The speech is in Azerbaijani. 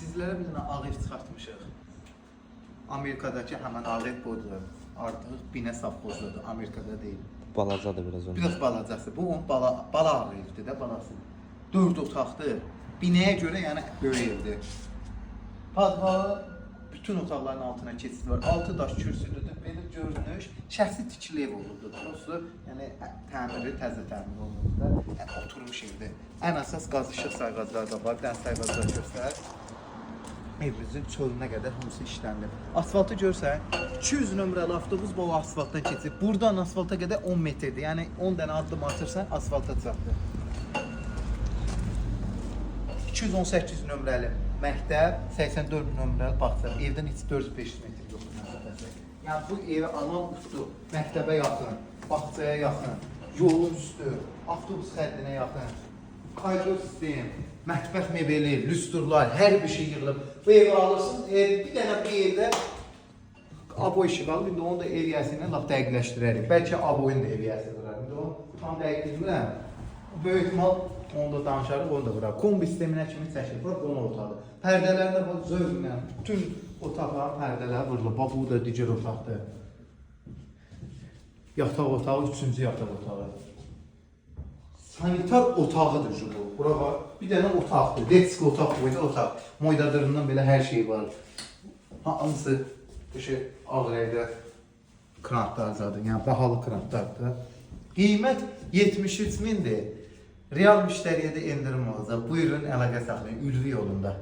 Sizlərə bir dənə ağ ev çıxartmışıq. Amerikadakı həmən ağ ev budur. Artıq binə savxozdadır, Amerikada deyil. Balacadır biraz onun. Biraz balacası. Bu onun bala ağ evdir də, balası. 4 otaqdır. Binəyə görə yəni böyük evdir. Padvalı bütün otaqların altına keçid var. 6 daş kürsüdür. Belə görünüş şəxsi tikili ev olubdur. Prosto yəni təmiri təzə təmir olunub da. Yəni oturmuş evdir. Ən əsas qaz işıq sayğacları da var. Dən sayğaclar göstər. Evimizin çölünə qədər hamısı işlənir. Asfaltı görsən, 200 nömrəli avtobus bu asfaltdan keçir. Buradan asfalta qədər 10 metrdir. Yəni 10 dənə addım atırsan asfalta çatdır. 218 nömrəli məktəb, 84 nömrəli bağça. Evdən heç 400-500 metr yoxdur məsafəsi. Yəni bu evi alan uçdu. Məktəbə yaxın, bağçaya yaxın, yolun üstü, avtobus xəttinə yaxın. Koridor sistem, mətbəx mebeli, lüstrlar, hər bir şey yığılıb. Bu evi alırsınız, bir dənə bir evdə abo işi qalır. İndi onu da ev yiyəsi ilə lap dəqiqləşdirərik. Bəlkə aboyun da ev yiyəsi qırar. İndi onu tam dəqiq bilmirəm. Böyük ihtimal onu da danışarıq, onu da qırar. Kombi sisteminə kimi çəkilir. Bura qonaq otağı. Pərdələrində bu zövqlə bütün otaqların pərdələri vurulub. Bax, bu da digər otaqdır. Yataq otağı, 3-cü yataq otağı. Sanitar otağıdır bu. Bura var. Bir dənə otaqdır. Detski otaq boyunca otaq. Moydadırından belə hər şey var. Hamısı ağ rəngdə krantlar zadır. Yəni bahalı krantlardır. Qiymət 73 mindir. Real müştəriyə də endirim olacaq. Buyurun, əlaqə saxlayın. Ülvi yolunda.